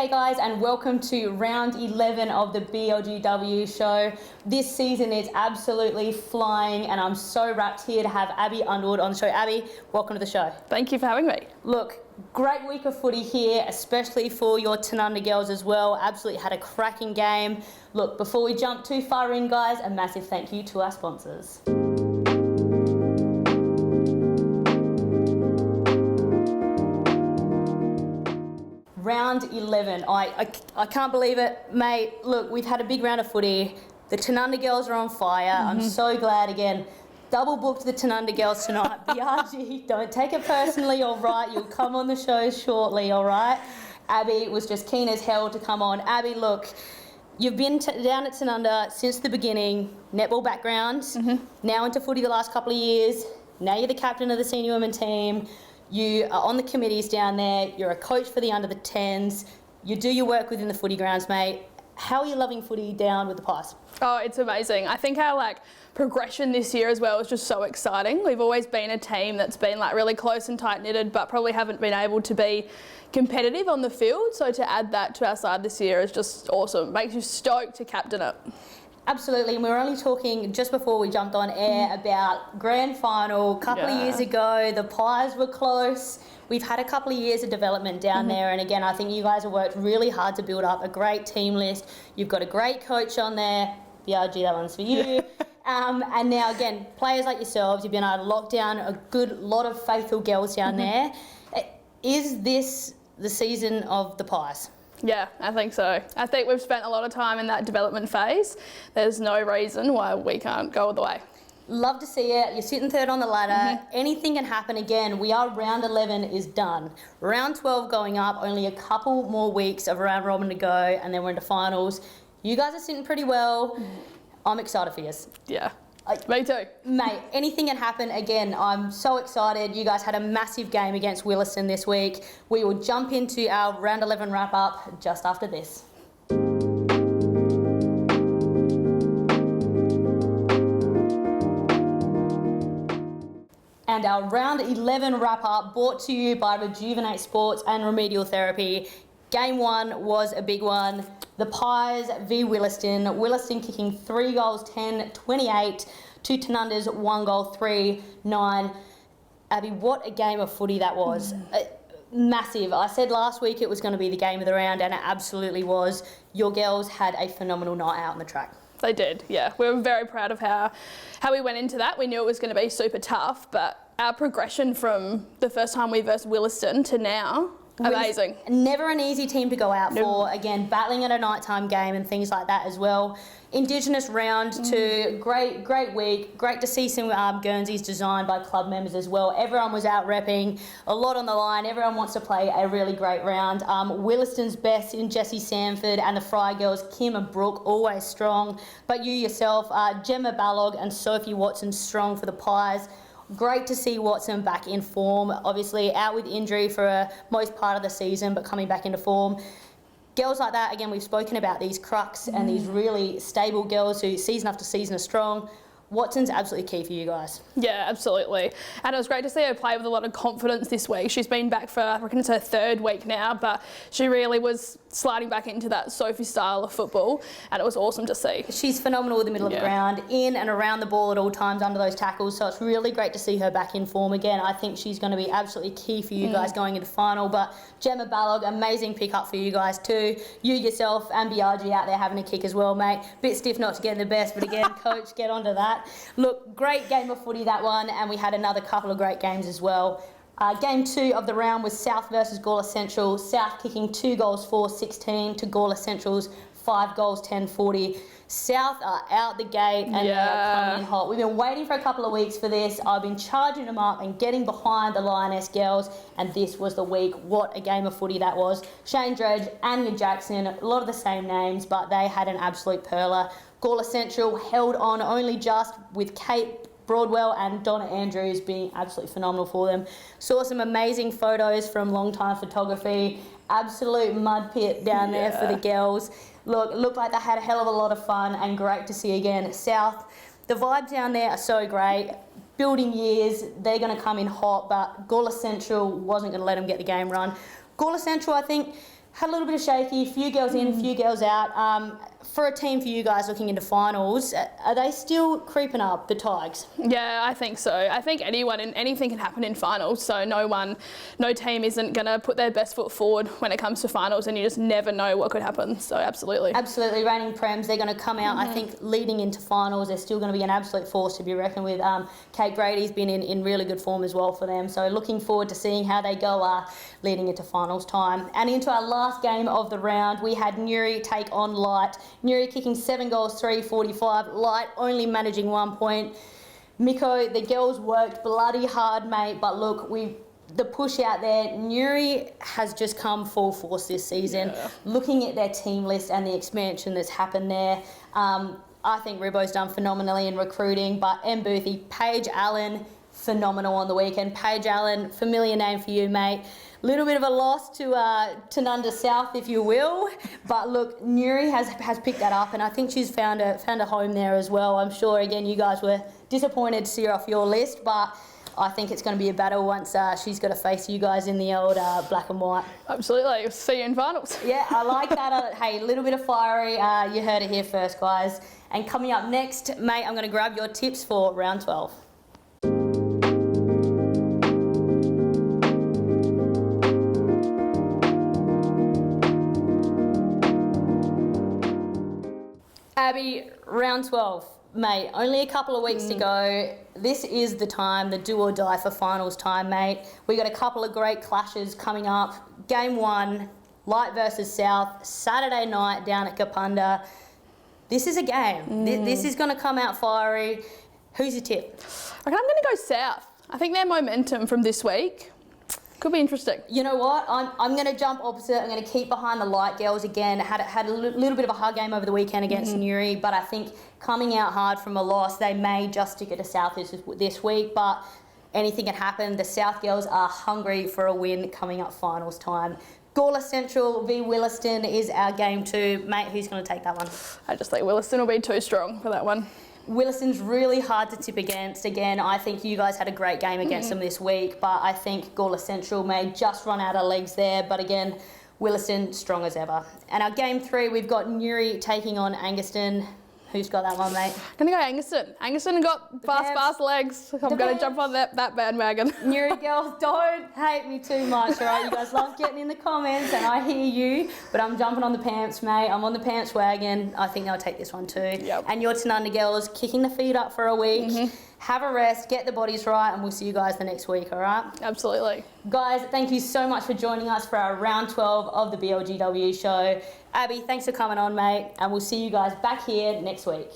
G'day guys, and welcome to round 11 of the BLGW show. This season is absolutely flying and I'm so wrapped here to have Abby Underwood on the show. Abby, welcome to the show. Thank you for having me. Look, great week of footy here, especially for your Tanunda girls as well. Absolutely had a cracking game. Look, before we jump too far in guys, a massive thank you to our sponsors. Round 11. I can't believe it, mate. Look, we've had a big round of footy. The Tanunda girls are on fire. I'm so glad again. Double booked the Tanunda girls tonight. BRG, don't take it personally, all right? You'll come on the show shortly, all right? Abby was just keen as hell to come on. Abby, look, you've been down at Tanunda since the beginning, netball background, now into footy the last couple of years. Now you're the captain of the senior women team. You are on the committees down there. You're a coach for the under the 10s. You do your work within the footy grounds, mate. How are you loving footy down with the Pies? Oh, it's amazing. I think our progression this year as well is just so exciting. We've always been a team that's been really close and tight knitted, but probably haven't been able to be competitive on the field. So to add that to our side this year is just awesome. Makes you stoked to captain it. Absolutely, and we were only talking just before we jumped on air about grand final a couple of years ago. The Pies were close. We've had a couple of years of development down there, and again, I think you guys have worked really hard to build up a great team list. You've got a great coach on there. BRG, that one's for you. And now, again, players like yourselves, you've been able to lock down a good lot of faithful girls down there. Is this the season of the Pies? Yeah, I think so. I think we've spent a lot of time in that development phase. There's no reason why we can't go all the way. Love to see it. You're sitting third on the ladder. Anything can happen again. We are round 11 is done. Round 12 going up, only a couple more weeks of round robin to go, and then we're into finals. You guys are sitting pretty well. I'm excited for you. Yeah. Me too. Mate, anything can happen. Again, I'm so excited. You guys had a massive game against Williston this week. We will jump into our round 11 wrap up just after this. And our round 11 wrap up brought to you by Rejuvenate Sports and Remedial Therapy. Game 1 was a big one. The Pies v Williston. Williston kicking 3 goals, 10-28 to Tanunda's 1 goal, 3-9. Abby, what a game of footy that was. Massive. I said last week it was going to be the game of the round, and it absolutely was. Your girls had a phenomenal night out on the track. They did, yeah. We were very proud of how we went into that. We knew it was going to be super tough, but our progression from the first time we versed Williston to now, amazing. Never an easy team to go out for. Again, battling at a nighttime game and things like that as well. Indigenous round to great week. Great to see some Guernseys designed by club members as well. Everyone was out repping, a lot on the line. Everyone wants to play a really great round. Williston's best in Jessie Sanford and the Fry girls, Kim and Brooke, always strong. But you yourself, Gemma Ballog and Sophie Watson, strong for the Pies. Great to see Watson back in form. Obviously out with injury for most part of the season, but coming back into form. Girls like that, again, we've spoken about these crux and these really stable girls who season after season are strong. Watson's absolutely key for you guys. Yeah, absolutely. And it was great to see her play with a lot of confidence this week. She's been back for, I reckon it's her 3rd week now, but she really was sliding back into that Sophie style of football, and it was awesome to see. She's phenomenal in the middle of the ground, in and around the ball at all times under those tackles, so it's really great to see her back in form again. I think she's going to be absolutely key for you guys going into final, but Gemma Ballog, amazing pick-up for you guys too. You yourself and BRG out there having a kick as well, mate. Bit stiff not to get in the best, but again, coach, get onto that. Look, great game of footy that one, and we had another couple of great games as well. Game 2 of the round was South versus Gawler Central. South kicking 2 goals, 4-16 to Gawler Central's 5 goals, 10-40. South are out the gate and they are coming in hot. We've been waiting for a couple of weeks for this. I've been charging them up and getting behind the Lioness girls, and this was the week. What a game of footy that was. Shane Dredge, Anya Jackson, a lot of the same names, but they had an absolute perler. Gawler Central held on only just, with Kate Broadwell and Donna Andrews being absolutely phenomenal for them. Saw some amazing photos from Long Time Photography. Absolute mud pit down there for the girls. Look, it looked like they had a hell of a lot of fun and great to see again. South, the vibes down there are so great. Building years, they're going to come in hot, but Gawler Central wasn't going to let them get the game run. Gawler Central, I think, had a little bit of shaky, few girls in, few girls out. For a team for you guys looking into finals, are they still creeping up, the Tigers? Yeah, I think so. I think anything can happen in finals, so no team isn't going to put their best foot forward when it comes to finals, and you just never know what could happen, so absolutely. Absolutely, reigning Prems, they're going to come out, I think, leading into finals. They're still going to be an absolute force to be reckoned with. Kate Grady's been in really good form as well for them, so looking forward to seeing how they go leading into finals time. And into our last game of the round, we had Newry take on Light. Newry kicking 7 goals, 345. Light only managing 1 point. Miko, the girls worked bloody hard, mate, but look, the push out there, Newry has just come full force this season. Yeah. Looking at their team list and the expansion that's happened there, I think Ribbo's done phenomenally in recruiting, but M. Boothie, Paige Allen, phenomenal on the weekend. Paige Allen, familiar name for you, mate. Little bit of a loss to Tanunda South, if you will, but look, Newry has picked that up, and I think she's found a home there as well. I'm sure, again, you guys were disappointed to see her off your list, but I think it's going to be a battle once she's got to face you guys in the old black and white. Absolutely. See you in finals. Yeah, I like that. Hey, a little bit of fiery. You heard it here first, guys. And coming up next, mate, I'm going to grab your tips for round 12. Abby, round 12. Mate, only a couple of weeks to go. This is the time, the do or die for finals time, mate. We got a couple of great clashes coming up. Game 1, Light versus South, Saturday night down at Kapunda. This is a game. This is going to come out fiery. Who's your tip? I reckon I'm going to go South. I think their momentum from this week could be interesting. You know what? I'm going to jump opposite. I'm going to keep behind the Light girls again. Had a little bit of a hard game over the weekend against Newry, but I think coming out hard from a loss, they may just stick it to South this week, but anything can happen. The South girls are hungry for a win coming up finals time. Gawler Central v Williston is our game 2. Mate, who's going to take that one? I just think Williston will be too strong for that one. Williston's really hard to tip against. Again, I think you guys had a great game against them this week, but I think Gawler Central may just run out of legs there. But again, Williston strong as ever. And our game 3, we've got Newry taking on Angaston. Who's got that one, mate? I'm going to go Angaston. Angaston got fast legs. I'm going to jump on that bandwagon. Newry girls, don't hate me too much, all right? You guys love getting in the comments, and I hear you, but I'm jumping on the pants, mate. I'm on the pants wagon. I think they'll take this one too. Yep. And your Tanunda girls, kicking the feet up for a week. Have a rest, get the bodies right, and we'll see you guys the next week, all right? Absolutely. Guys, thank you so much for joining us for our round 12 of the BLGW show. Abby, thanks for coming on, mate, and we'll see you guys back here next week.